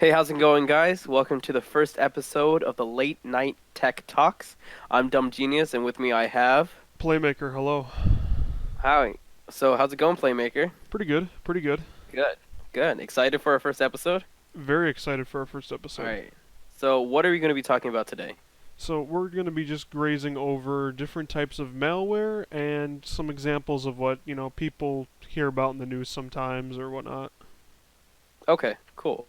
Hey, how's it going, guys? Welcome to the first episode of the Late Night Tech Talks. I'm Dumb Genius, and with me I have Playmaker, hello. Howie. So, how's it going, Playmaker? Pretty good, pretty good. Good, good. Excited for our first episode? Very excited for our first All episode. right. So, what are we going to be talking about today? So, we're going to be just grazing over different types of malware and some examples of what, people hear about in the news sometimes or whatnot. Okay, cool.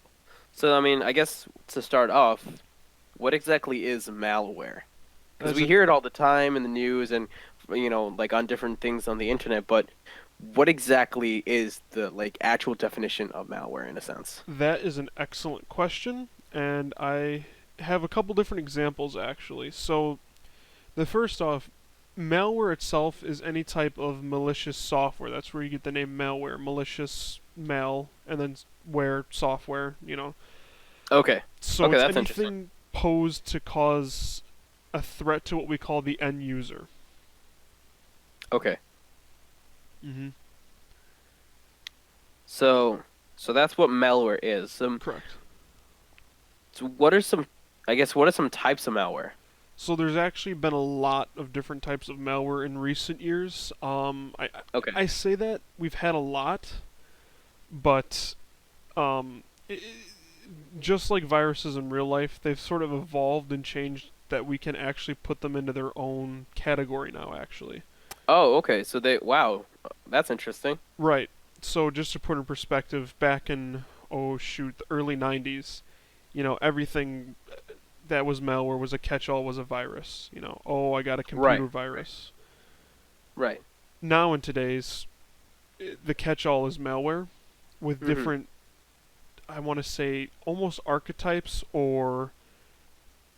So, I guess to start off, what exactly is malware? Because As we in, hear it all the time in the news and like on different things on the internet, but what exactly is the like actual definition of malware in a sense? that is an excellent question, and I have a couple different examples actually. So, the first off, malware itself is any type of malicious software. That's where you get the name malware, malicious mal, and then ware software. Okay. So Okay, it's that's interesting. anything posed to cause a threat to what we call the end user. Okay. Mm-hmm. So so that's what malware is. Correct. So what are some I guess what are some types of malware? So there's actually been a lot of different types of malware in recent years. Okay. I say that we've had a lot, but um, I just like viruses in real life, they've sort of evolved and changed that we can actually put them into their own category now. Actually, Oh, okay. So they wow, that's interesting. right. So just to put in perspective, back in the early '90s, everything that was malware was a catch-all, was a virus. Oh, I got a Right. computer Right. virus. Right. Now in today's, the catch-all is malware with Mhm. different, I want to say, almost archetypes or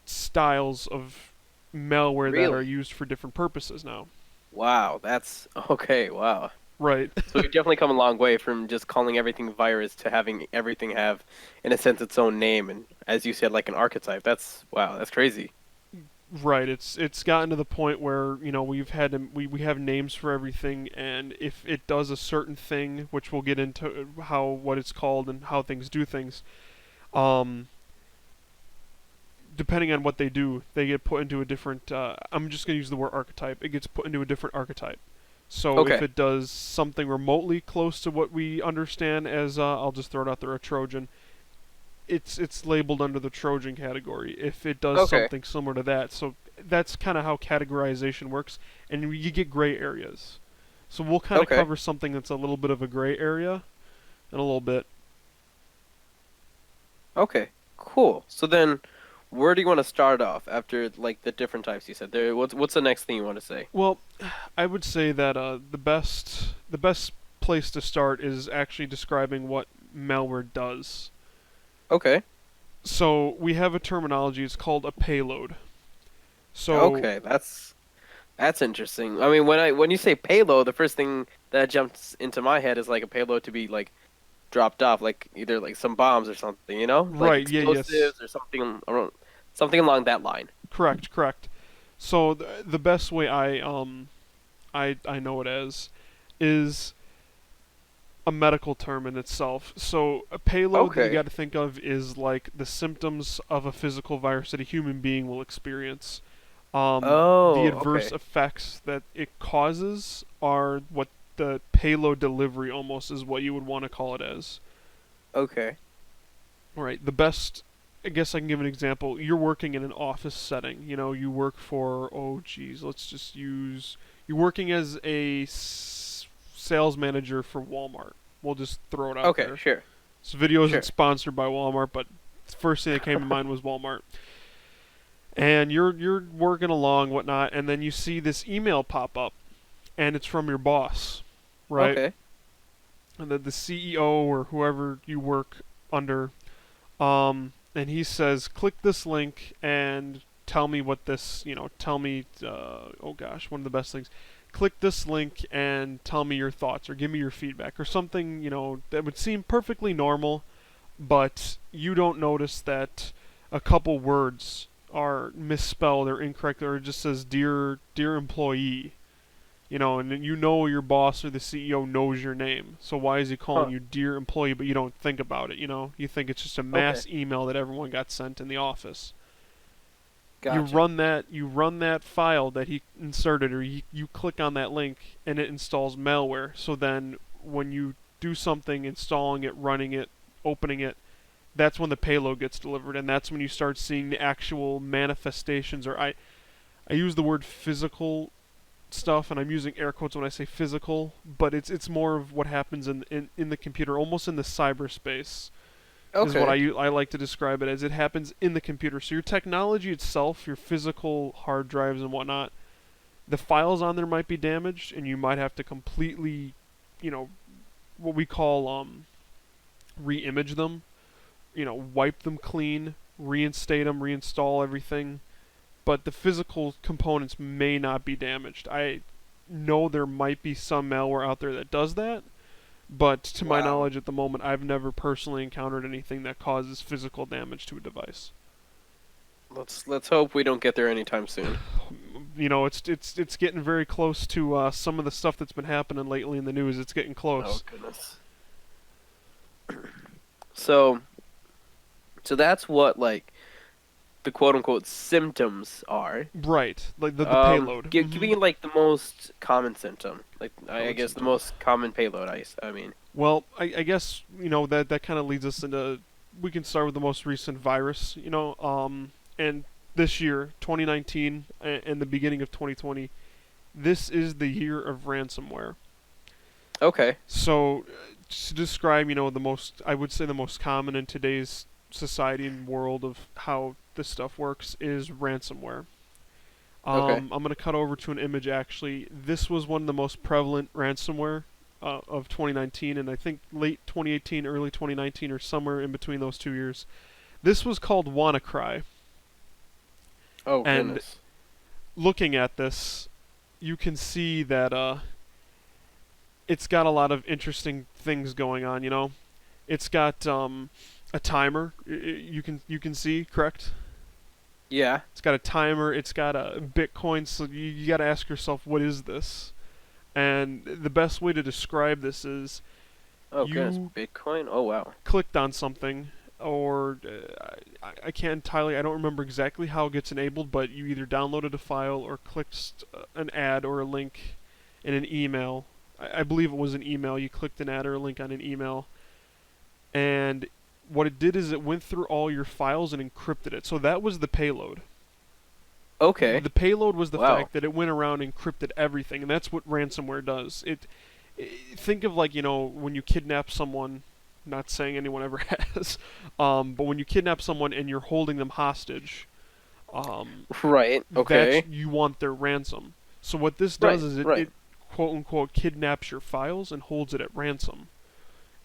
styles of malware that are Really? used for different purposes now. Wow, that's okay. Wow. Right. So we've definitely come a long way from just calling everything virus to having everything have, in a sense, its own name and, as you said, like an archetype. That's wow, that's crazy. Right. It's gotten to the point where we have names for everything, and if it does a certain thing, which we'll get into how what it's called and how things do things, um, depending on what they do, they get put into a different. I'm just gonna use the word archetype. It gets put into a different archetype. So if Okay. it does something remotely close to what we understand as, I'll just throw it out there, a Trojan, it's labeled under the Trojan category. If it does Okay. something similar to that, so that's kind of how categorization works, and you get gray areas. So we'll kind of Okay. cover something that's a little bit of a gray area in a little bit. Okay. Cool. So then, where do you want to start off after like the different types you said? There. What's the next thing you want to say? Well, I would say that the best place to start is actually describing what malware does. Okay. So we have a terminology. It's called a payload. So Okay. That's interesting. I mean, when you say payload, the first thing that jumps into my head is like a payload to be like dropped off, like either like some bombs or something, like right, yeah, yes, explosives or something around, something along that line. correct, correct. So the best way I know it as is a medical term in itself. So a payload that you Okay. got to think of is like the symptoms of a physical virus that a human being will experience. The Oh, adverse okay. effects that it causes are what the payload delivery almost is what you would want to call it as. Okay. All right, the best. I guess I can give an example. You're working in an office setting. You work for, oh geez, let's just use. You're working as a sales manager for Walmart. We'll just throw it out Okay, there. sure. This video isn't Sure. sponsored by Walmart, but the first thing that came to mind was Walmart. And you're working along, whatnot, and then you see this email pop up, and it's from your boss, right? Okay. And the CEO or whoever you work under, and he says, click this link and tell me what this, tell me, oh gosh, one of the best things. Click this link and tell me your thoughts or give me your feedback or something, that would seem perfectly normal, but you don't notice that a couple words are misspelled or incorrect or it just says dear employee. And then your boss or the CEO knows your name. So why is he calling Huh. you dear employee, but you don't think about it? You think it's just a Okay. mass email that everyone got sent in the office. You Gotcha. run that file that he inserted, or you click on that link, and it installs malware. So then when you do something, installing it, running it, opening it, that's when the payload gets delivered, and that's when you start seeing the actual manifestations, or I use the word physical stuff, and I'm using air quotes when I say physical, but it's more of what happens in the computer, almost in the cyberspace, is what Okay. I like to describe it as. It happens in the computer. So your technology itself, your physical hard drives and whatnot, the files on there might be damaged, and you might have to completely, you know, what we call re-image them, wipe them clean, reinstate them, reinstall everything. But the physical components may not be damaged. I know there might be some malware out there that does that, but to my Wow. knowledge at the moment, I've never personally encountered anything that causes physical damage to a device. Let's hope we don't get there anytime soon. It's getting very close to some of the stuff that's been happening lately in the news. It's getting Oh close. goodness. So so that's what like the quote unquote symptoms are. Right, like the payload. Give me like the most common symptom. Like I Common guess the symptom. most common payload. I mean. Well, I guess that kind of leads us into. We can start with the most recent virus. And this year, 2019, and the beginning of 2020, this is the year of ransomware. Okay. So, to describe, the most, I would say the most common in today's society and world of how this stuff works is ransomware. Okay. I'm going to cut over to an image actually. This was one of the most prevalent ransomware of 2019, and I think late 2018, early 2019, or somewhere in between those 2 years. This was called WannaCry, Oh and goodness. looking at this, you can see that it's got a lot of interesting things going on. It's got a timer. You can see, correct? Yeah. It's got a timer. It's got a Bitcoin. So you got to ask yourself, what is this? And the best way to describe this is Oh goodness. you Bitcoin. Oh wow. clicked on something, or I can't entirely, I don't remember exactly how it gets enabled, but you either downloaded a file or clicked an ad or a link in an email. I believe it was an email. You clicked an ad or a link on an email, and what it did is it went through all your files and encrypted it. So that was the payload. Okay. The payload was the Wow. fact that it went around and encrypted everything, and that's what ransomware does. Think of, like, when you kidnap someone. Not saying anyone ever has, but when you kidnap someone and you're holding them hostage, um, Right. that's Okay. you want their ransom. So what this does Right. is it, Right. it quote unquote kidnaps your files and holds it at ransom,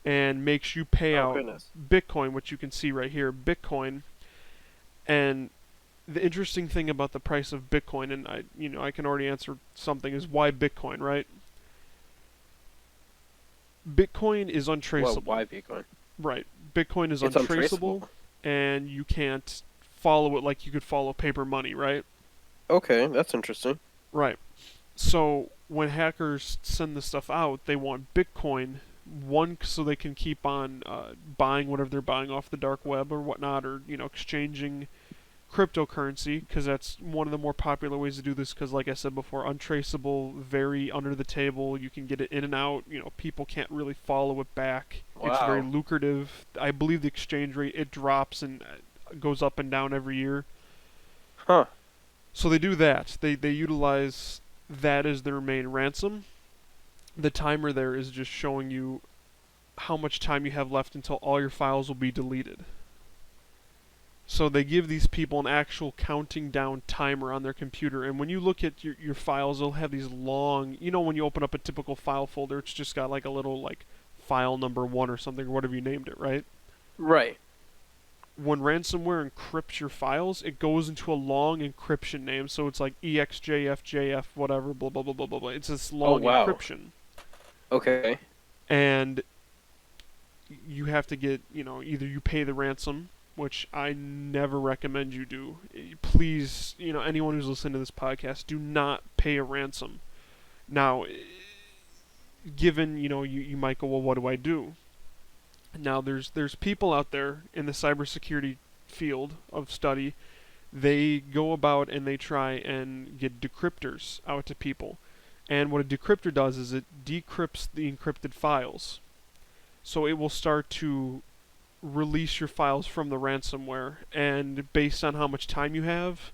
and makes you pay Oh out goodness. Bitcoin, which you can see right here, Bitcoin. And the interesting thing about the price of Bitcoin, and I can already answer something, is why Bitcoin, right? Bitcoin is Well, untraceable. why Bitcoin? Right. Bitcoin is It's untraceable, untraceable. and you can't follow it like you could follow paper money, right? Okay, that's interesting. Right. So when hackers send this stuff out, they want Bitcoin, one, so they can keep on buying whatever they're buying off the dark web or whatnot, or exchanging cryptocurrency, because that's one of the more popular ways to do this. Because, like I said before, untraceable, very under the table. You can get it in and out. People can't really follow it back. It's very Wow. lucrative. I believe the exchange rate, it drops and goes up and down every year. Huh. So they do that. They utilize that as their main ransom. The timer there is just showing you how much time you have left until all your files will be deleted. So they give these people an actual counting down timer on their computer, and when you look at your files, they'll have these long. When you open up a typical file folder, it's just got like a little, like, file number one or something, or whatever you named it, right? Right. When ransomware encrypts your files, it goes into a long encryption name. So it's like EXJFJF whatever, blah blah blah blah blah blah. It's this Oh long wow. encryption, Okay. and you have to get, either you pay the ransom, which I never recommend you do. Please, anyone who's listening to this podcast, do not pay a ransom. Now, given you might go, well, what do I do? Now, there's people out there in the cybersecurity field of study. They go about and they try and get decryptors out to people. And what a decryptor does is it decrypts the encrypted files. So it will start to release your files from the ransomware, and based on how much time you have,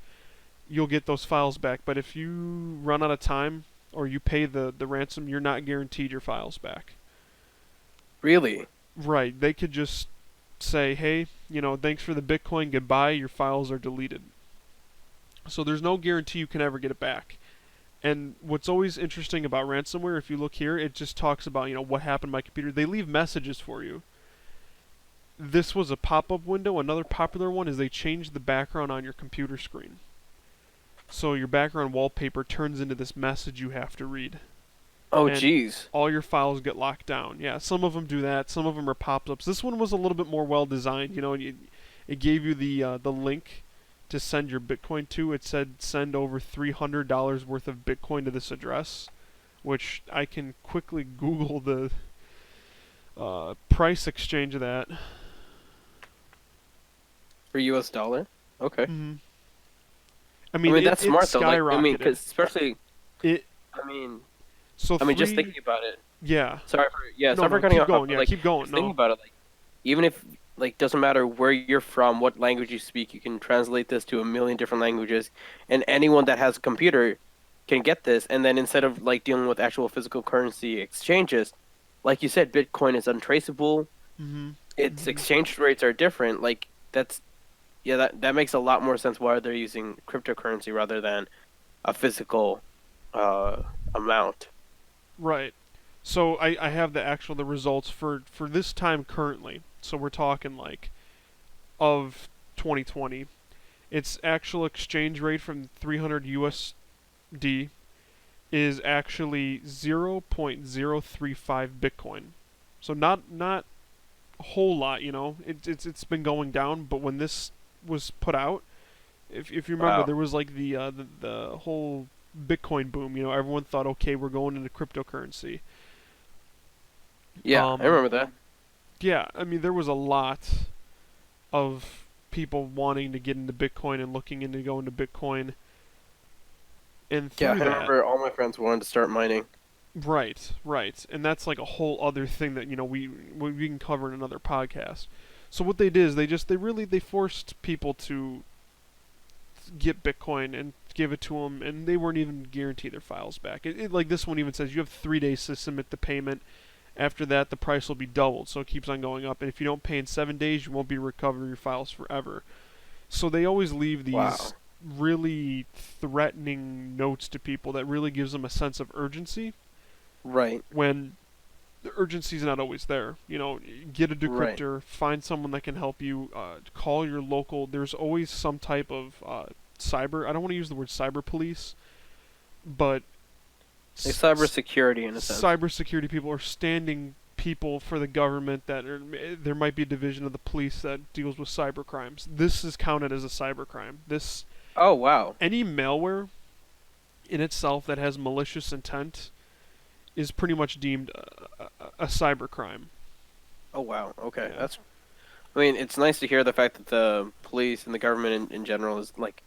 you'll get those files back. But if you run out of time or you pay the ransom, you're not guaranteed your files back. Really? Right. They could just say, hey, thanks for the Bitcoin, goodbye, your files are deleted. So there's no guarantee you can ever get it back. And what's always interesting about ransomware, if you look here, it just talks about, what happened to my computer. They leave messages for you. This was a pop-up window. Another popular one is they change the background on your computer screen. So your background wallpaper turns into this message you have to read. Oh, And geez. all your files get locked down. Yeah, some of them do that. Some of them are pop-ups. This one was a little bit more well designed. It gave you the link to send your Bitcoin to. It said send over $300 worth of Bitcoin to this address, which I can quickly Google the price exchange of that. For US dollar? Okay. Mm-hmm. I I mean, mean, it, that's it smart though. Like, I mean, skyrocketed. because especially, It I mean, so just three. thinking about it. Yeah. Sorry for cutting Keep off. going. But Yeah, like, keep going. just thinking No. about it, like, even if like doesn't matter where you're from, what language you speak, you can translate this to a million different languages, and anyone that has a computer can get this. And then instead of like dealing with actual physical currency exchanges, like you said, Bitcoin is untraceable. Mm-hmm. Its Mm-hmm. exchange rates are different. Like that's yeah, that makes a lot more sense why they're using cryptocurrency rather than a physical uh amount. Right. So I have the results for this time currently. So we're talking like of 2020. Its actual exchange rate from 300 USD is actually 0.035 Bitcoin. So not a whole lot, It's been going down, but when this was put out, if you remember, Wow. there was like the whole Bitcoin boom. Everyone thought, okay, we're going into cryptocurrency. Yeah, I Um, remember that. yeah, I mean, there was a lot of people wanting to get into Bitcoin and looking into going to Bitcoin, and Yeah, through I that, remember all my friends wanted to start mining. right, and that's like a whole other thing that we can cover in another podcast. So what they did is they forced people to get Bitcoin and give it to them, and they weren't even guaranteed their files back. Like this one even says you have 3 days to submit the payment. After that, the price will be doubled, so it keeps on going up. And if you don't pay in 7 days, you won't be recovering your files forever. So they always leave Wow. these really threatening notes to people that really gives them a sense of urgency Right. when the urgency's not always there. Get a Right. decryptor, find someone that can help you, call your local. There's always some type of cyber. I don't want to use the word cyber police, but Like cybersecurity in a sense. cybersecurity people are standing people for the government there might be a division of the police that deals with cyber crimes. This is counted as a cyber crime. This Oh, wow. any malware in itself that has malicious intent is pretty much deemed a cyber crime. Oh, wow. Okay. Yeah. That's I mean, it's nice to hear the fact that the police and the government in general is like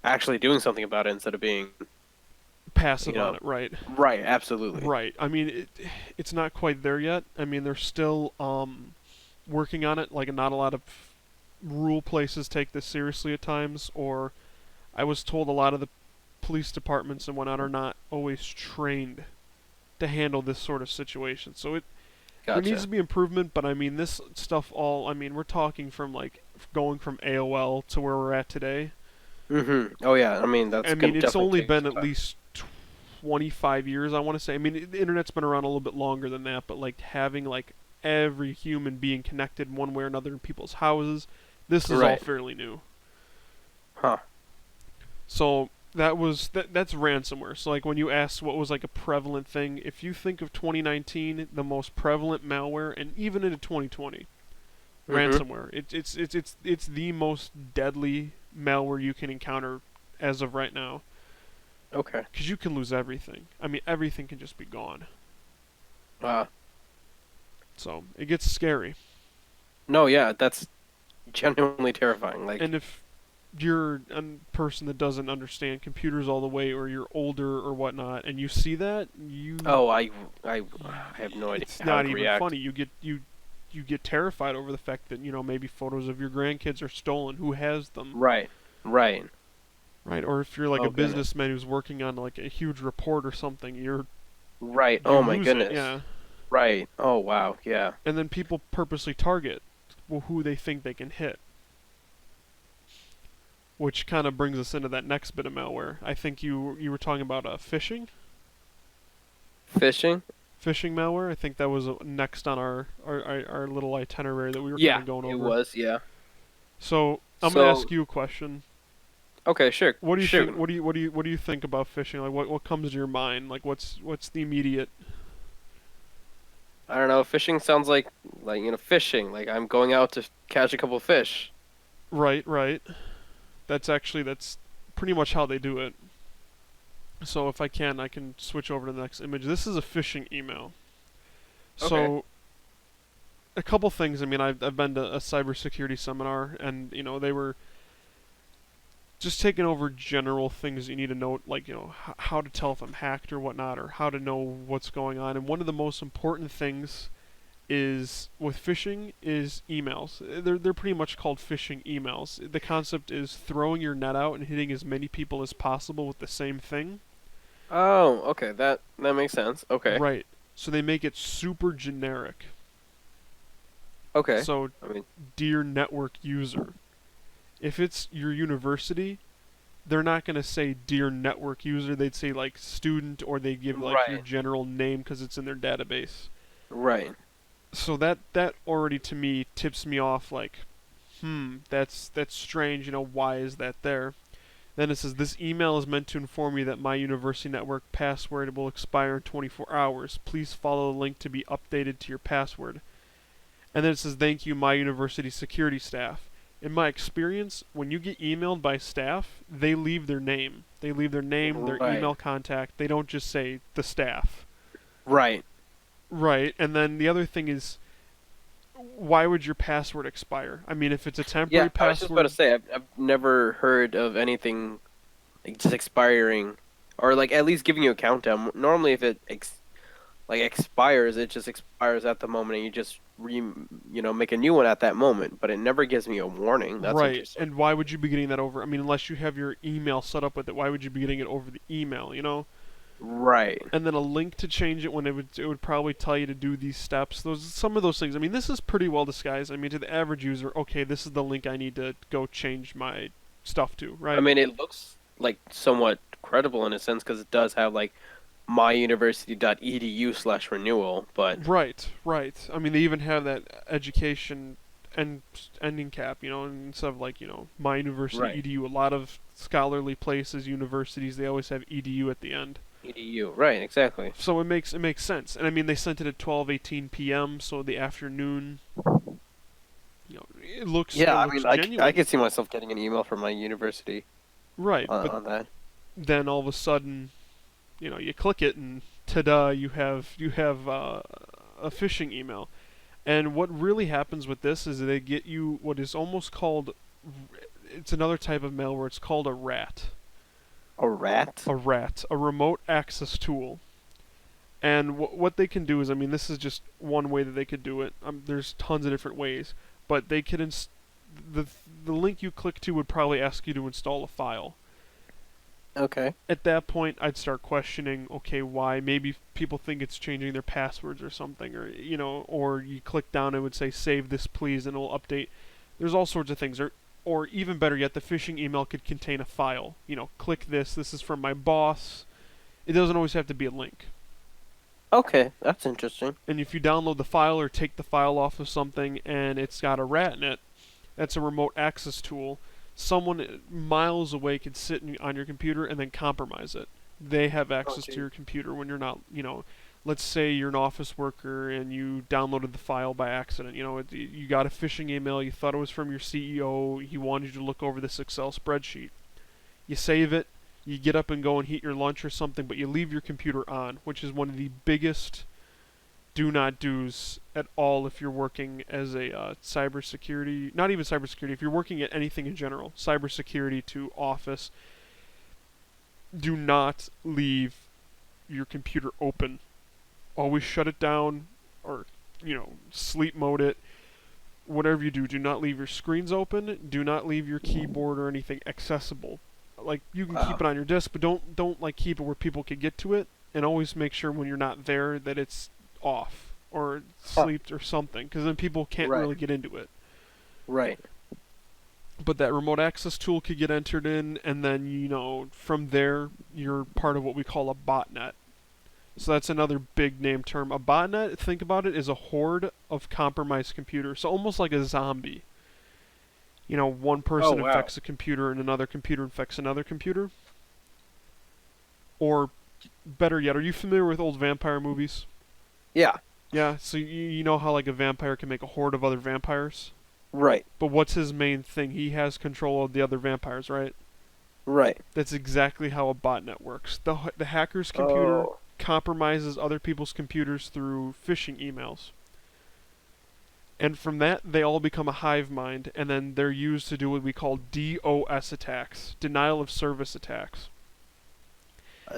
actually doing something about it instead of being, you Passive on know, it, right? right, absolutely. Right. I mean, it's not quite there yet. I mean, they're still working on it. Like, not a lot of rural places take this seriously at times, or I was told a lot of the police departments and whatnot are not always trained to handle this sort of situation. So there needs Gotcha. to be improvement, but I mean, this stuff all, I mean, we're talking from like going from AOL to where we're at today. Oh yeah, I mean I that's gonna mean, it's definitely only take been some at time. least 25 years, I want to say. I mean, the internet's been around a little bit longer than that, but like having like every human being connected one way or another in people's houses, this is all Right. fairly new. Huh. So that's ransomware. So like when you ask what was like a prevalent thing, if you think of 2019, the most prevalent malware, and even into 2020, Mm-hmm. ransomware. It's the most deadly malware you can encounter as of right now. Okay. because you can lose everything. I mean, everything can just be gone. Uh, So it gets scary. no, yeah, that's genuinely terrifying. Like, And if you're a person that doesn't understand computers all the way, or you're older or whatnot, and you see that, oh, I have no idea it's how not to even react. funny. You get terrified over the fact that maybe photos of your grandkids are stolen. Who has them? Right. Right. Right? Or if you're like a Oh goodness. businessman who's working on like a huge report or something, Right. you Oh my lose it. goodness. Yeah. Right. Oh wow. Yeah. And then people purposely target who they think they can hit, which kind of brings us into that next bit of malware. I think you were talking about phishing. Phishing? Phishing malware. I think that was next on our little itinerary that we were kind Yeah, of going it over. was. Yeah. So I'm gonna So, ask you a question. okay, sure. What do you think? Shoot. What do you think about phishing? Like, what comes to your mind? Like, what's the immediate? I don't know. Fishing sounds like fishing. Like I'm going out to catch a couple fish. Right, right. That's pretty much how they do it. So if I can switch over to the next image. This is a phishing email. Okay. So a couple things. I mean, I've been to a cybersecurity seminar, and they were just taking over general things you need to know, like how to tell if I'm hacked or whatnot, or how to know what's going on. And one of the most important things is with phishing is emails. They're pretty much called phishing emails. The concept is throwing your net out and hitting as many people as possible with the same thing. Oh, okay. That makes sense. Okay. Right. So they make it super generic. Okay. So, I mean, dear network user, if it's your university, they're not going to say dear network user. They'd say like student, or they give like your right. general name because it's in their database. Right. So that already to me tips me off like, that's strange. Why is that there? Then it says this email is meant to inform you that my university network password will expire in 24 hours. Please follow the link to be updated to your password. And then it says thank you, my university security staff. In my experience, when you get emailed by staff, they leave their name. They leave their name, their Right. email contact. They don't just say the staff. Right. Right. And then the other thing is, why would your password expire? I mean, if it's a Yeah, temporary I was just about to password, say I've never heard of anything like just expiring or like at least giving you a countdown. Normally, if it expires, it just expires at the moment, and you just make a new one at that moment. But it never gives me a warning. That's right. interesting. And why would you be getting that over? I mean, unless you have your email set up with it, why would you be getting it over the email? Right. And then a link to change it when it would probably tell you to do these steps. Some of those things. I mean, this is pretty well disguised. I mean, to the average user, okay, this is the link I need to go change my stuff to, I right? mean, it looks like somewhat credible in a sense because it does have like myuniversity.edu/renewal, but Right, right. I mean, they even have that education ending cap, instead of like, my university right. edu. A lot of scholarly places, universities, they always have edu at the end. EDU. Right, exactly. So it makes sense. And I mean, they sent it at 12:18 p.m., so the afternoon, it looks Yeah, it I looks mean, I genuine. could see myself getting an email from my university Right, on, but on that. then all of a sudden, you click it and ta-da, you have a phishing email. And what really happens with this is they get you what is almost called, it's another type of malware. It's called a rat. A rat? A remote access tool. And what they can do is, I mean, this is just one way that they could do it. There's tons of different ways, but they could the the link you click to would probably ask you to install a file. Okay. At that point, I'd start questioning, okay, why? Maybe people think it's changing their passwords or something, or you click down and it would say save this please, and it'll update. There's all sorts of things, or even better yet, the phishing email could contain a file. Click this. This is from my boss. It doesn't always have to be a link. Okay, that's interesting. And if you download the file or take the file off of something and it's got a rat in it, that's a remote access tool. Someone miles away could sit on your computer and then compromise it. They have Oh, access to geez. your computer when you're not, let's say you're an office worker and you downloaded the file by accident. You got a phishing email, you thought it was from your CEO, he wanted you to look over this Excel spreadsheet. You save it, You get up and go and heat your lunch or something, but you leave your computer on, which is one of the biggest do not do's at all if you're working as a cybersecurity, not even cybersecurity, if you're working at anything in general, cybersecurity to office, do not leave your computer open. Always shut it down or, sleep mode it. Whatever you do, do not leave your screens open. Do not leave your keyboard or anything accessible. Like you can keep Wow. it on your desk, but don't like keep it where people can get to it. And always make sure when you're not there that it's off or Huh. sleep or something, because then people can't Right. really get into it. Right. But that remote access tool could get entered in, and then from there you're part of what we call a botnet. So that's another big name term. A botnet, think about it, is a horde of compromised computers. So almost like a zombie. One Oh person wow. infects a computer and another computer infects another computer. Or better yet, are you familiar with old vampire movies? Yeah. Yeah, so you know how like a vampire can make a horde of other vampires? Right. But what's his main thing? He has control of the other vampires, right? Right. That's exactly how a botnet works. The hacker's computer Oh. compromises other people's computers through phishing emails. And from that, they all become a hive mind, and then they're used to do what we call DOS attacks, denial of service attacks.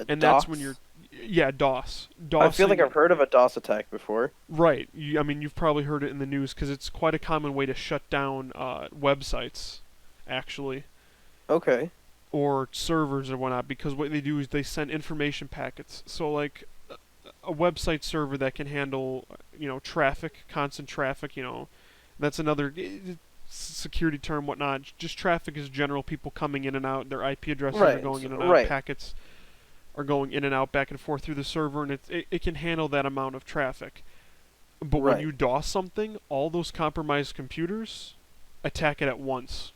And that's when you're, DOS. yeah, DOS, I feel like DOSing. I've heard of a DOS attack before. Right. I mean, you've probably heard it in the news because it's quite a common way to shut down websites, actually, Okay. or servers or whatnot. Because what they do is they send information packets. So like a website server that can handle, traffic, constant traffic. That's another security term, whatnot. Just traffic is general people coming in and out. Their IP addresses are Right. going in and out. Right. Packets are going in and out, back and forth through the server, and it can handle that amount of traffic. But when Right. you DOS something, all those compromised computers attack it at once.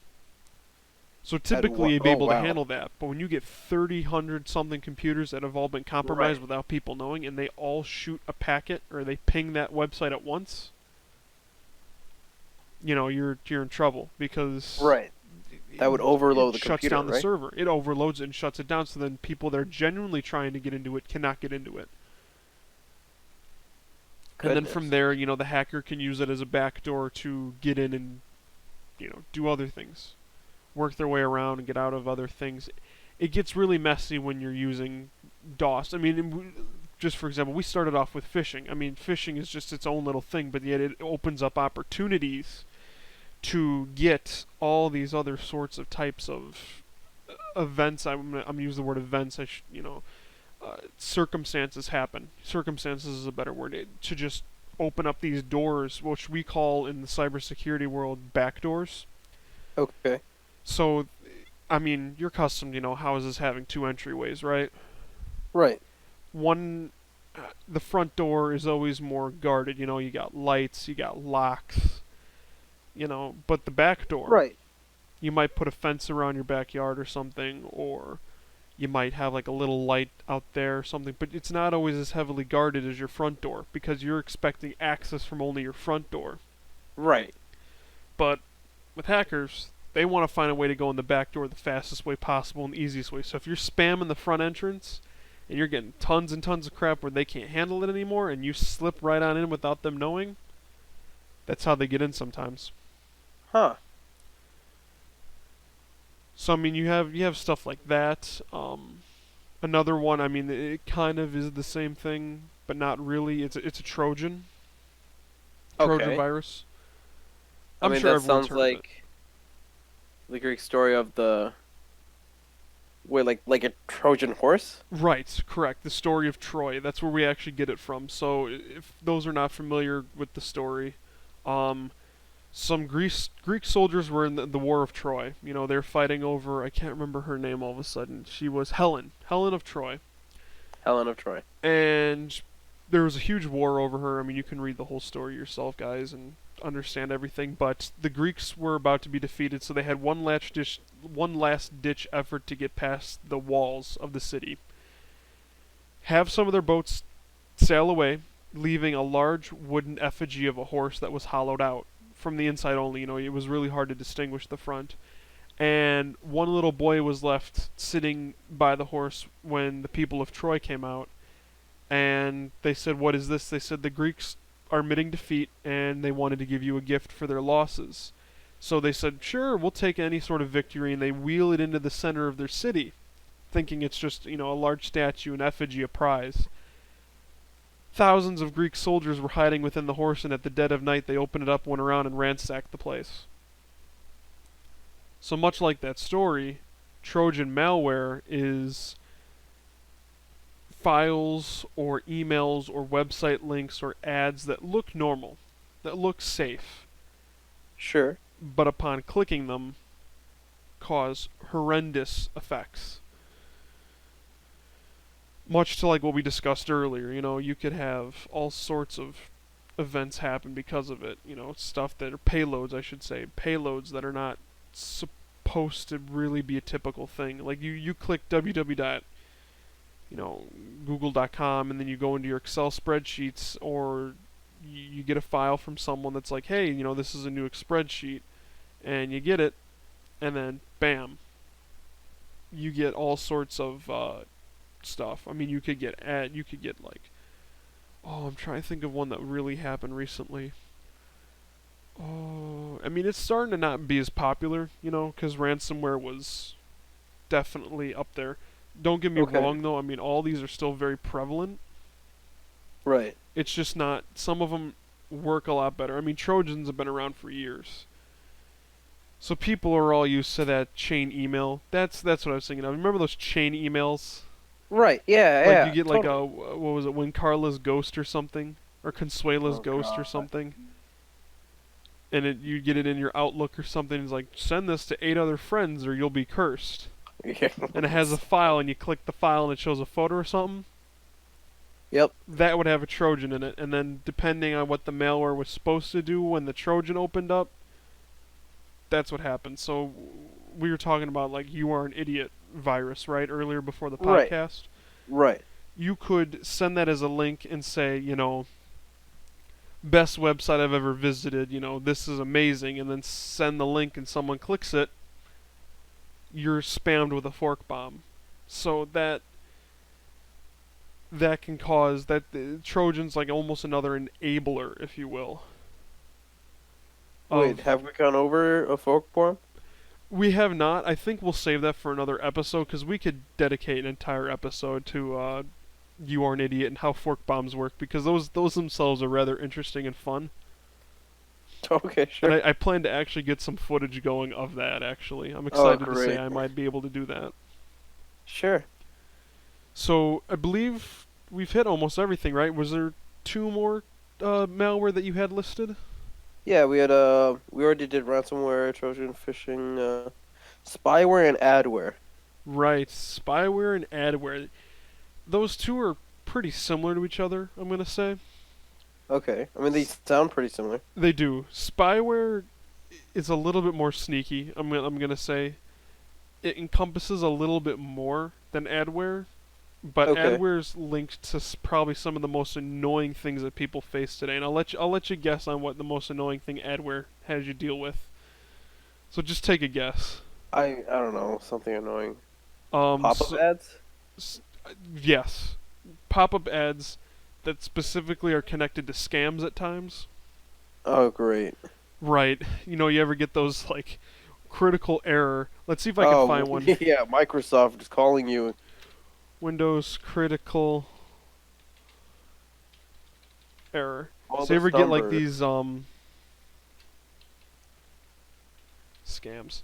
So At typically what? you'd be Oh able to wow. handle that. But when you get 30, 100 something computers that have all been Right. compromised without people knowing, and they all shoot a packet or they ping that website at once, you're in trouble because Right. That would it overload the shuts computer, down the right? server. It overloads it and shuts it down. So then people that are genuinely trying to get into it cannot get into it. And then from Goodness. there, the hacker can use it as a backdoor to get in and, do other things, work their way around and get out of other things. It gets really messy when you're using DOS. I mean, just for example, we started off with phishing. I mean, phishing is just its own little thing, but yet it opens up opportunities to get all these other sorts of types of events. I'm use the word events. Circumstances happen. Circumstances is a better word. To just open up these doors, which we call in the cybersecurity world backdoors. Okay. So, I mean, you're accustomed, houses having two entryways, right? Right. One, the front door is always more guarded. You got lights, you got locks, but the back door, Right. you might put a fence around your backyard or something, or you might have like a little light out there or something, but it's not always as heavily guarded as your front door because you're expecting access from only your front door. Right. But with hackers, they want to find a way to go in the back door the fastest way possible and the easiest way. So if you're spamming the front entrance and you're getting tons and tons of crap where they can't handle it anymore and you slip right on in without them knowing, that's how they get in sometimes. Huh. So I mean, you have stuff like that. Another one, I mean, it kind of is the same thing, but not really. It's a Trojan Okay. virus. I I'm mean, sure that everyone's sounds heard of it. like the Greek story of the wait, like a Trojan horse. Right, correct. The story of Troy. That's where we actually get it from. So if those are not familiar with the story, um, some Greek soldiers were in the War of Troy. They're fighting over. I can't remember her name. All of a sudden, she was Helen of Troy, Helen of Troy. and there was a huge war over her. I mean, you can read the whole story yourself, guys, and understand everything. But the Greeks were about to be defeated, so they had one last ditch effort to get past the walls of the city. Have some of their boats sail away, leaving a large wooden effigy of a horse that was hollowed out from the inside only. It was really hard to distinguish the front. And one little boy was left sitting by the horse when the people of Troy came out, and they said, "What is this?" They said, "The Greeks are admitting defeat, and they wanted to give you a gift for their losses." So they said, "Sure, we'll take any sort of victory," and they wheel it into the center of their city, thinking it's just, a large statue, an effigy, a prize. Thousands of Greek soldiers were hiding within the horse, and at the dead of night they opened it up, went around, and ransacked the place. So much like that story, Trojan malware is files or emails or website links or ads that look normal, that look safe, Sure. but upon clicking them, cause horrendous effects. Much to like what we discussed earlier, you could have all sorts of events happen because of it. Stuff that are payloads, I should say, payloads that are not supposed to really be a typical thing. Like you click www. Google.com, and then you go into your Excel spreadsheets, or you get a file from someone that's like, hey, this is a new spreadsheet, and you get it, and then bam, you get all sorts of stuff. I mean, you could get like, oh, I'm trying to think of one that really happened recently. Oh, I mean, it's starting to not be as popular, because ransomware was definitely up there. Don't get me Okay. wrong, though. I mean, all these are still very prevalent. Right. It's just not. Some of them work a lot better. I mean, Trojans have been around for years, so people are all used to that chain email. That's what I was thinking of. Remember those chain emails? Right. Yeah. Like you Yeah. get like Totally. a what was it, When Carla's Ghost or something, or Consuela's Oh Ghost or God. something, and you get it in your Outlook or something. It's like, send this to 8 other friends or you'll be cursed. Yeah. And it has a file, and you click the file, and it shows a photo or something. Yep. That would have a Trojan in it, and then depending on what the malware was supposed to do when the Trojan opened up, that's what happened. So we were talking about like "You Are an Idiot" virus, right, earlier before the Right. podcast. Right. You could send that as a link and say, best website I've ever visited, this is amazing, and then send the link and someone clicks it, you're spammed with a fork bomb. So that can cause that Trojan's like almost another enabler, if you will, Wait, of. have we gone over a folk form? We have not. I think we'll save that for another episode because we could dedicate an entire episode to "You Are an Idiot" and how fork bombs work, because those themselves are rather interesting and fun. Okay, And sure. I plan to actually get some footage going of that. Actually, I'm Oh, excited to say great. I might be able to do that. Sure. So I believe we've hit almost everything, right? Was there two more malware that you had listed? Yeah, we already did ransomware, Trojan phishing, spyware and adware. Right, spyware and adware. Those two are pretty similar to each other, I'm gonna say. Okay. I mean, they sound pretty similar. They do. Spyware is a little bit more sneaky. I'm gonna say it encompasses a little bit more than adware, but Okay. adware's linked to probably some of the most annoying things that people face today. And I'll let you guess on what the most annoying thing adware has you deal with. So just take a guess. I don't know, something annoying. Pop-up So, ads? yes, pop-up ads that specifically are connected to scams at times. Oh, great. Right. You ever get those like critical error? Let's see if I can Oh, find one. yeah, Microsoft is calling you. Windows critical error. Call So you this ever get like number. these scams?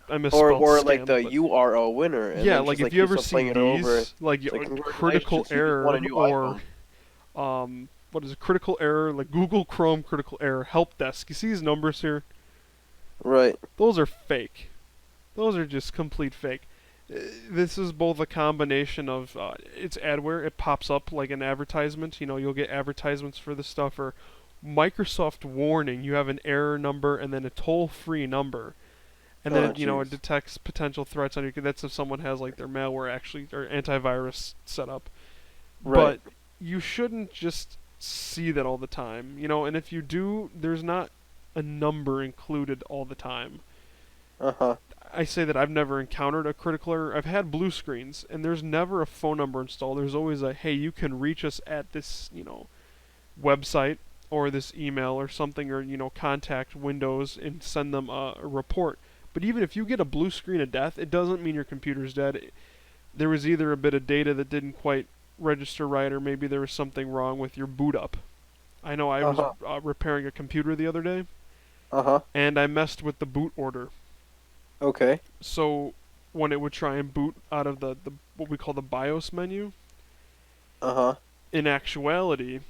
I misspelled Or like scam, the but you are a winner, and yeah, then like just if like you keeps ever on see playing it over. these, like It's like critical congratulations, you just won a error, new or iPhone. what is it? Critical error, like Google Chrome critical error help desk. You see these numbers here? Right. Those are fake. Those are just complete fake. This is both a combination of it's adware. It pops up like an advertisement. You'll get advertisements for this stuff, or Microsoft warning. You have an error number and then a toll-free number, and then Oh, it jeez. detects potential threats on your. That's if someone has like their malware actually or antivirus set up. Right. But you shouldn't just see that all the time. And if you do, there's not a number included all the time. Uh-huh. I say that I've never encountered a critical error. I've had blue screens, and there's never a phone number installed. There's always a, hey, you can reach us at this, website or this email or something, or contact Windows and send them a report. But even if you get a blue screen of death, it doesn't mean your computer's dead. There was either a bit of data that didn't quite register right, or maybe there was something wrong with your boot up. I know I was Uh-huh. repairing a computer the other day, Uh-huh. and I messed with the boot order. Okay. So when it would try and boot out of the what we call the BIOS menu, Uh-huh. in actuality,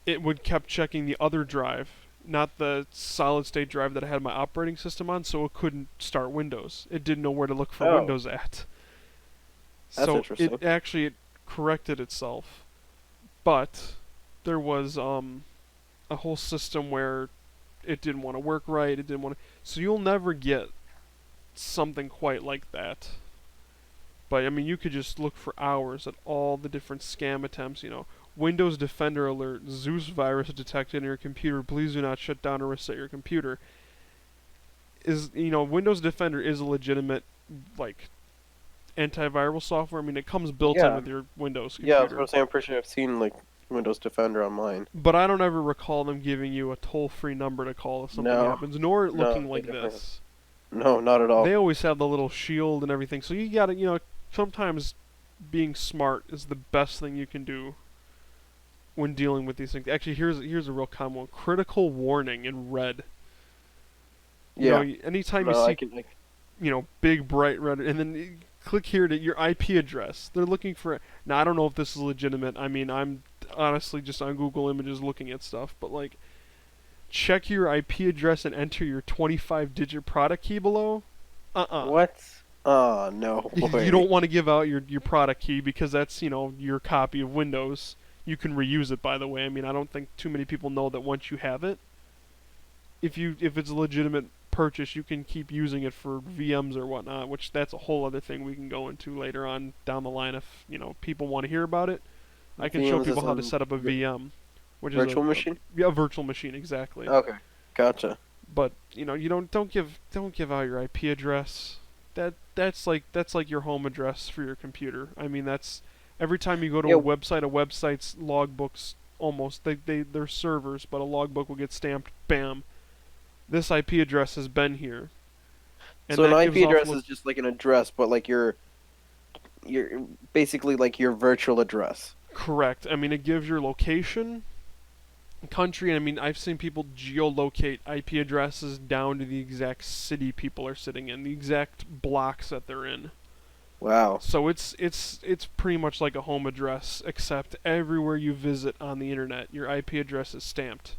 it would kept checking the other drive, not the solid state drive that I had my operating system on, so it couldn't start Windows. It didn't know where to look for Oh, Windows at. that's So interesting. it corrected itself, but there was a whole system where it didn't want to work right. It didn't want to. So you'll never get something quite like that. But I mean, you could just look for hours at all the different scam attempts. Windows Defender alert: Zeus virus detected in your computer. Please do not shut down or reset your computer. Windows Defender is a legitimate like antiviral software. I mean, it comes built in Yeah. with your Windows Yeah, I was computer. gonna say I'm pretty sure I've seen like Windows Defender online. But I don't ever recall them giving you a toll-free number to call if something No. happens, nor No, looking they like definitely have. this. No, not at all. They always have the little shield and everything, so you gotta, sometimes being smart is the best thing you can do when dealing with these things. Actually, here's a real common one: critical warning in red. Yeah. Anytime you No, I see, can like big bright red, and then click here to your IP address. They're looking for. Now I don't know if this is legitimate. I mean, I'm honestly just on Google Images looking at stuff, but like, check your IP address and enter your 25-digit product key below. Uh-uh. what? Oh, no You way. don't want to give out your product key because that's your copy of Windows. You can reuse it, by the way. I mean, I don't think too many people know that once you have it, if it's a legitimate purchase, you can keep using it for VMs or whatnot. Which that's a whole other thing we can go into later on down the line if people want to hear about it. I can show VMs people is how to in set up a VM, which is virtual machine? yeah, a virtual machine exactly. Okay. Gotcha. But you don't give out your IP address. That's like your home address for your computer. I mean, that's every time you go to Yeah, a website's logbooks almost they're servers, but a logbook will get stamped. Bam, this IP address has been here, and so an that gives IP off address is just like an address, but like your basically like your virtual address. correct. I mean, it gives your location, country. I mean, I've seen people geolocate IP addresses down to the exact city people are sitting in, the exact blocks that they're in. Wow. So it's pretty much like a home address, except everywhere you visit on the internet, your IP address is stamped.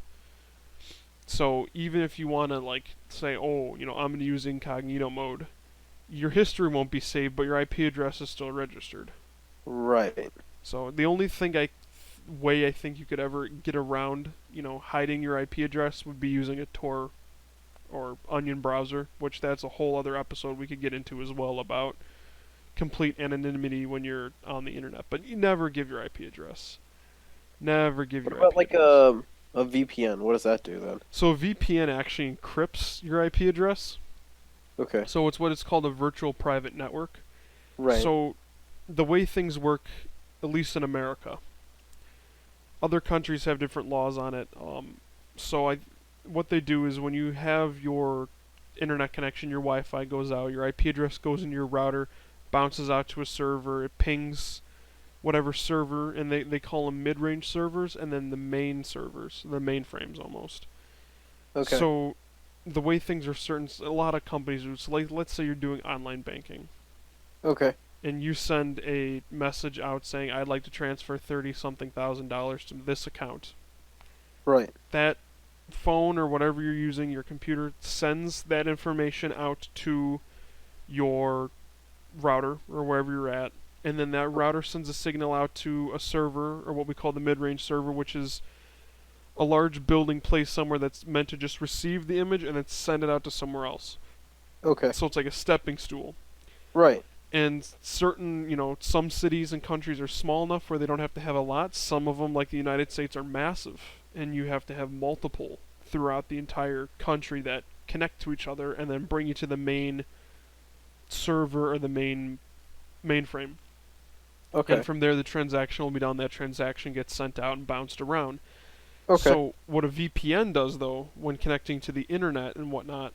So even if you want to like say, oh, I'm going to use incognito mode, your history won't be saved, but your IP address is still registered. Right. So the only way I think you could ever get around, hiding your IP address would be using a Tor or Onion browser, which that's a whole other episode we could get into as well about complete anonymity when you're on the internet. But you never give your IP address. Never give What your about IP like address. a VPN? What does that do then? So a VPN actually encrypts your IP address. Okay. So it's what is called a virtual private network. Right. So the way things work, at least in America, other countries have different laws on it. What they do is when you have your internet connection, your Wi-Fi goes out, your IP address goes into your router, bounces out to a server, it pings whatever server, and they call them mid-range servers, and then the main servers, the mainframes almost. Okay. So the way things are certain, a lot of companies do. So like, let's say you're doing online banking, Okay. and you send a message out saying, "I'd like to transfer 30 something thousand dollars to this account." Right. That phone or whatever you're using, your computer sends that information out to your router or wherever you're at, and then that router sends a signal out to a server or what we call the mid-range server, which is a large building placed somewhere that's meant to just receive the image and then send it out to somewhere else. Okay. So it's like a stepping stool. Right. And certain, some cities and countries are small enough where they don't have to have a lot. Some of them, like the United States, are massive, and you have to have multiple throughout the entire country that connect to each other and then bring you to the main server or the main mainframe. And Okay. from there, the transaction will be done. That transaction gets sent out and bounced around. Okay. So, what a VPN does, though, when connecting to the internet and whatnot,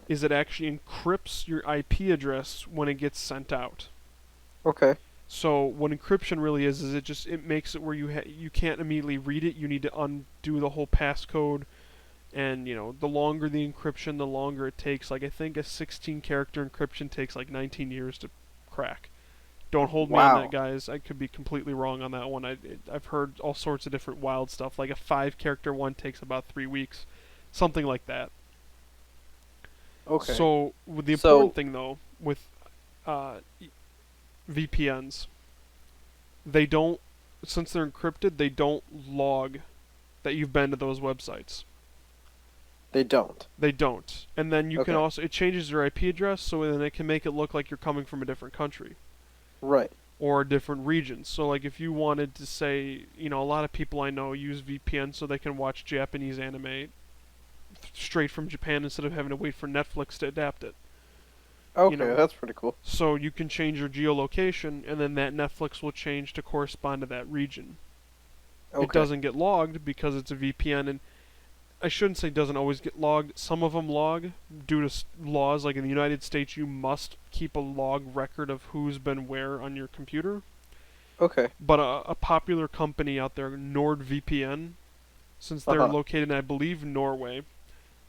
is it actually encrypts your IP address when it gets sent out. Okay. So what encryption really is it makes it where you can't immediately read it. You need to undo the whole passcode, and the longer the encryption, the longer it takes. Like I think a 16 character encryption takes like 19 years to crack. Don't hold me on that, Wow. guys. I could be completely wrong on that one. I've heard all sorts of different wild stuff. Like a 5 character one takes about 3 weeks, something like that. Okay. So the important So thing though with uh, VPNs, they don't, since they're encrypted, they don't log that you've been to those websites. they don't. They don't. And then you can Okay. also, it changes your IP address, so then it can make it look like you're coming from a different country Right. or a different region. So like if you wanted to say, a lot of people I know use VPN so they can watch Japanese anime straight from Japan instead of having to wait for Netflix to adapt it. You Okay, know, that's pretty cool. so you can change your geolocation, and then that Netflix will change to correspond to that region. It Okay. doesn't get logged because it's a VPN, and I shouldn't say doesn't always get logged. Some of them log due to laws. Like in the United States, you must keep a log record of who's been where on your computer. Okay. But a popular company out there, NordVPN, since they're Uh-huh. located in, I believe, Norway,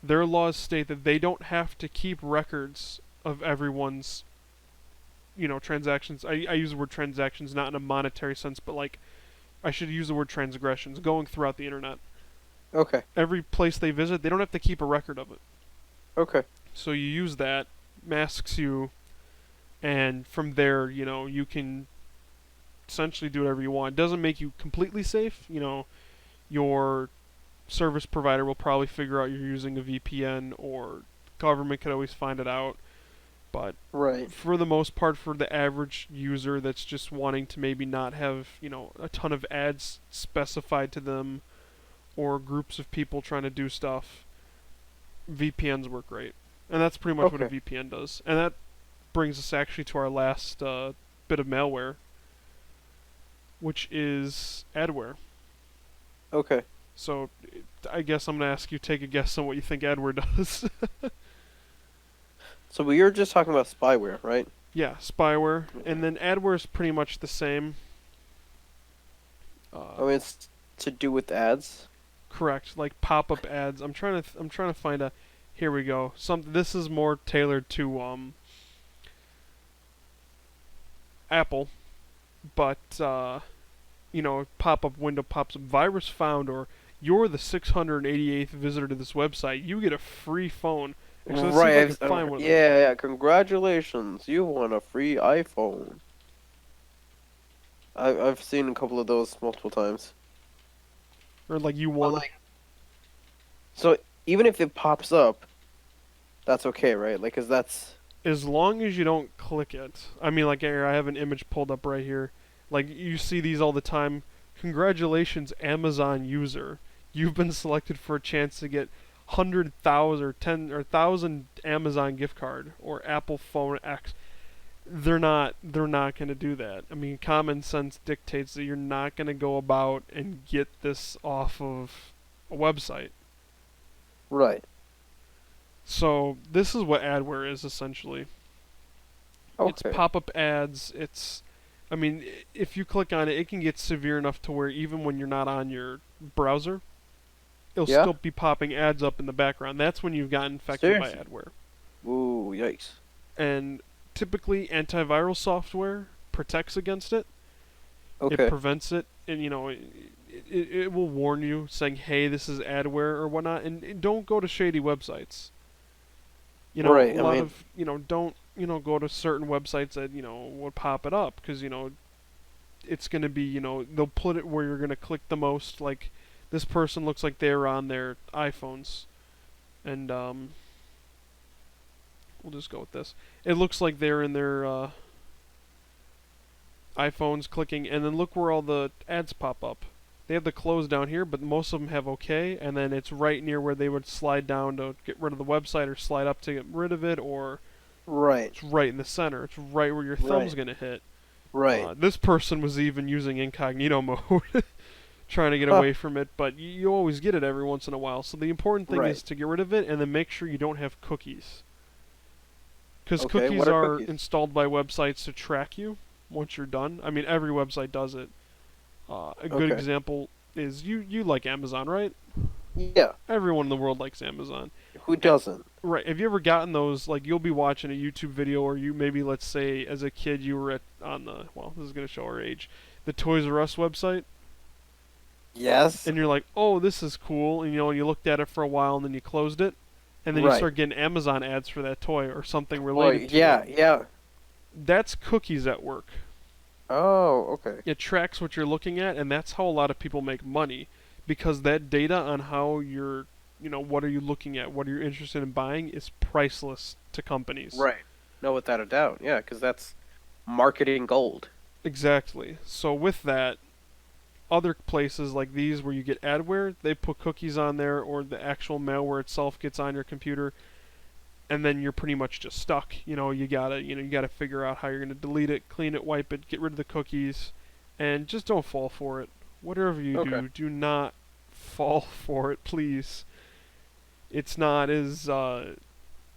their laws state that they don't have to keep records of everyone's, transactions. I use the word transactions not in a monetary sense, but like I should use the word transgressions going throughout the internet. Okay. Every place they visit, they don't have to keep a record of it. Okay. So you use that, masks you, and from there, you can essentially do whatever you want. It doesn't make you completely safe. Your service provider will probably figure out you're using a VPN, or government could always find it out. But Right. for the most part, for the average user that's just wanting to maybe not have, a ton of ads specified to them or groups of people trying to do stuff, VPNs work great. And that's pretty much what a Okay. VPN does. And that brings us actually to our last bit of malware, which is adware. Okay. So I guess I'm going to ask you take a guess on what you think adware does. So we were just talking about spyware, right? Yeah, spyware. Okay. And then adware is pretty much the same. I Uh, mean, it's to do with ads. correct, like pop-up ads. I'm trying to find a. Here we go. This is more tailored to Apple, but pop-up window pops up, virus found, or you're the 688th visitor to this website. You get a free phone. Actually, let's see if Right. I can find one of those. Yeah, yeah. Congratulations. You won a free iPhone. I've seen a couple of those multiple times. Or like you But won. like, so even if it pops up, that's okay, right? Like, 'cause that's As long as you don't click it. I mean, like here, I have an image pulled up right here. Like you see these all the time. Congratulations, Amazon user. You've been selected for a chance to get 100,000 or 1,000 Amazon gift card or Apple Phone X. They're not going to do that. I mean, common sense dictates that you're not going to go about and get this off of a website. right. So this is what adware is essentially. It's Okay. pop-up ads. I mean, if you click on it, it can get severe enough to where even when you're not on your browser, it'll Yeah? still be popping ads up in the background. That's when you've gotten infected by Seriously? adware. Ooh, yikes. And typically, antiviral software protects against it. It Okay. prevents it, and it will warn you, saying, "Hey, this is adware or whatnot," and don't go to shady websites. A Right. I lot mean, of don't go to certain websites that would pop it up because it's going to be they'll put it where you're going to click the most. Like this person looks like they're on their iPhones, and we'll just go with this. It looks like they're in their iPhones clicking, and then look where all the ads pop up. They have the close down here, but most of them have OK, and then it's right near where they would slide down to get rid of the website, or slide up to get rid of it, or Right. it's right in the center. It's right where your thumb's Right. gonna hit. Right. This person was even using incognito mode, trying to get Huh. away from it, but you always get it every once in a while. So the important thing Right. is to get rid of it, and then make sure you don't have cookies, because Okay. What cookies are are cookies? installed by websites to track you once you're done. I mean, every website does it. A good Okay. example is you like Amazon, right? Yeah. Everyone in the world likes Amazon. Who Eh, doesn't? Right. Have you ever gotten those, like, you'll be watching a YouTube video, or you maybe, let's say as a kid you were at on the, well, this is going to show our age, the Toys R Us website, Yes. and you're like, "Oh, this is cool." And you looked at it for a while and then you closed it, and then you Right. start getting Amazon ads for that toy or something Well, related to it. yeah. Yeah. That's cookies at work. Oh, okay. It tracks what you're looking at, and that's how a lot of people make money, because that data on how you're, what are you looking at, what are you interested in buying, is priceless to companies. Right. No, without a doubt. Yeah, because that's marketing gold. Exactly. So with that, other places like these where you get adware, they put cookies on there, or the actual malware itself gets on your computer, and then you're pretty much just stuck. You gotta figure out how you're gonna delete it, clean it, wipe it, get rid of the cookies, and just don't fall for it. Whatever you Okay. do not fall for it, please. It's not as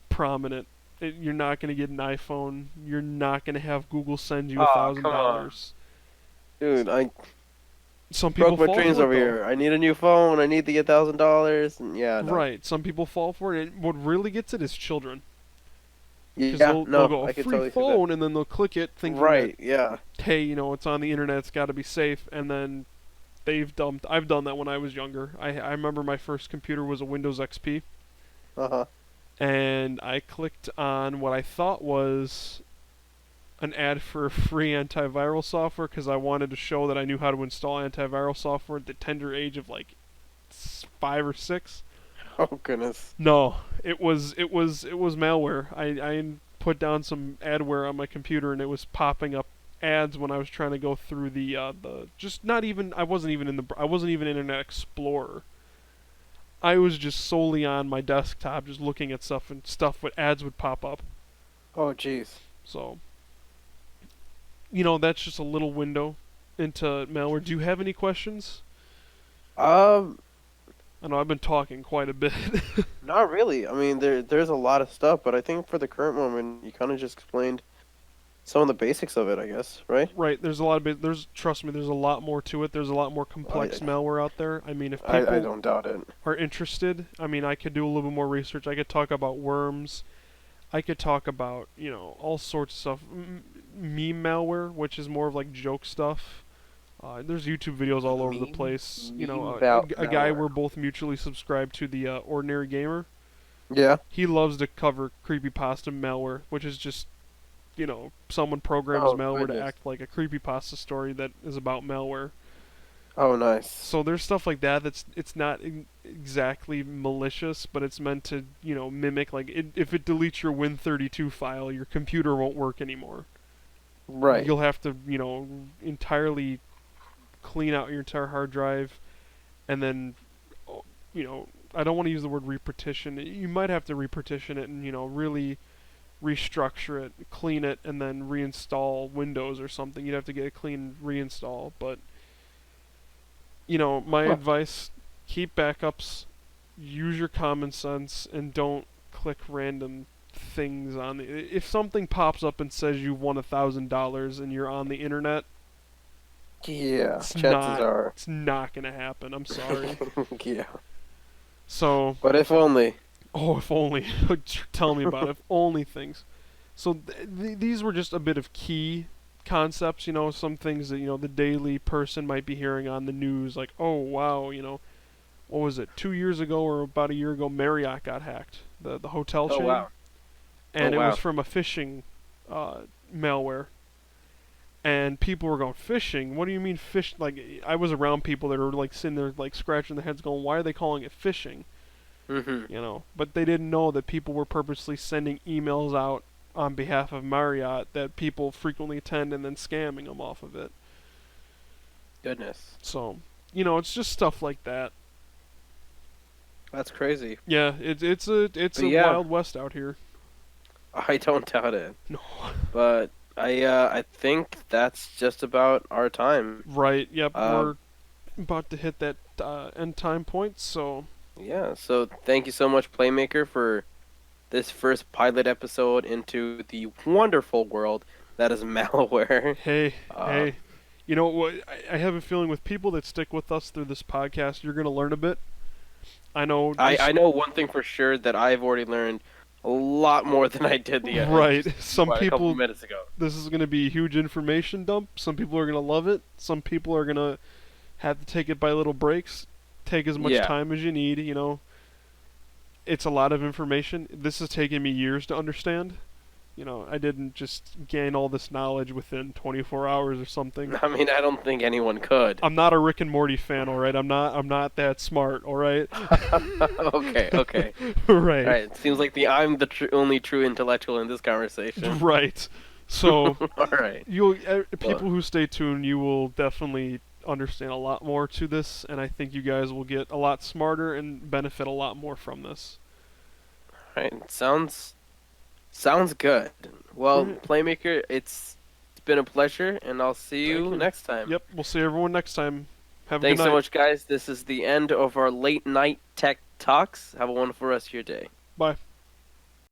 prominent. You're not gonna get an iPhone. You're not gonna have Google send you a Oh, thousand come on. dollars. Dude, I Some people broke my fall dreams for it over though. here. I need a new phone. I need the $1,000. And yeah, no. Right. Some people fall for it, and what really gets it is children, because Yeah, they'll no, go a I could free totally see that. phone, and then they'll click it thinking that, Right, yeah. hey, it's on the internet, it's got to be safe, and then I've done that when I was younger. I remember my first computer was a Windows XP, Uh-huh. and I clicked on what I thought was an ad for free antiviral software, because I wanted to show that I knew how to install antiviral software at the tender age of like 5 or 6. Oh, goodness. No, it was malware. I put down some adware on my computer, and it was popping up ads when I was trying to go through the just not even I wasn't even Internet Explorer. I was just solely on my desktop, just looking at stuff, and stuff with ads would pop up. Oh, jeez. So that's just a little window into malware. Do you have any questions? Um, I know I've been talking quite a bit. Not really. I mean, there's a lot of stuff, but I think for the current moment, you kind of just explained some of the basics of it, I guess, right? Right, there's a lot of there's trust me, there's a lot more to it. There's a lot more complex I malware out there. I mean, if I people don't doubt it. are interested, I mean, I could do a little bit more research. I could talk about worms. I could talk about, all sorts of stuff. Meme malware, which is more of like joke stuff. There's YouTube videos all over the Meme place. meme A guy malware. we're both mutually subscribed to, the Ordinary Gamer. Yeah. He loves to cover creepypasta malware, which is just, someone programs Oh, malware to goodness. act like a creepypasta story that is about malware. Oh, nice. So there's stuff like that it's not exactly malicious, but it's meant to, mimic, like, if it deletes your Win32 file, your computer won't work anymore. Right. You'll have to, entirely clean out your entire hard drive, and then, oh, I don't want to use the word repartition. You might have to repartition it and, really restructure it, clean it, and then reinstall Windows or something. You'd have to get a clean reinstall, but my Huh. advice: keep backups, use your common sense, and don't click random things on the. If something pops up and says you won $1,000 and you're on the internet, Yeah. it's Chances not. are. It's not gonna happen. I'm sorry. Yeah. So, But if only. oh, if only. Tell me about it. If only things. So these were just a bit of key concepts. Some things that the daily person might be hearing on the news, like, oh wow, what was it, 2 years ago or about a year ago, Marriott got hacked, the hotel Oh, chain, wow. Oh, and it was wow. from a phishing malware. And people were going, phishing? What do you mean fish? Like, I was around people that were like sitting there like scratching their heads, going, why are they calling it phishing? Mm-hmm. But they didn't know that people were purposely sending emails out on behalf of Marriott that people frequently attend, and then scamming them off of it. Goodness. So it's just stuff like that. That's crazy. Yeah, it's But a yeah, wild west out here. I don't doubt it. No. But I think that's just about our time. Right. Yep. Uh, We're about to hit that end time point. So yeah. So thank you so much, Playmaker, for this first pilot episode into the wonderful world that is malware. hey, Uh, hey, you know what? I have a feeling with people that stick with us through this podcast, you're gonna learn a bit. I know I just know one thing for sure that I've already learned a lot more than I did right. just Some what, a couple people, minutes ago. this is gonna be a huge information dump. Some people are gonna love it. Some people are gonna have to take it by little breaks. Take as much Yeah. time as you need. It's a lot of information. This has taken me years to understand. I didn't just gain all this knowledge within 24 hours or something. I mean, I don't think anyone could. I'm not a Rick and Morty fan, all right? I'm not that smart, all right? Okay, okay. All Right. right. It seems like the I'm the only true intellectual in this conversation. Right. So, All right. Well, people who stay tuned, you will definitely understand a lot more to this, and I think you guys will get a lot smarter and benefit a lot more from this. all right. Sounds good. All Well, right. Playmaker, it's been a pleasure, and I'll see Thank you you. next time. Yep, we'll see everyone next time. Have a good Thanks so night. much, guys. This is the end of our late night tech talks. Have a wonderful rest of your day. Bye.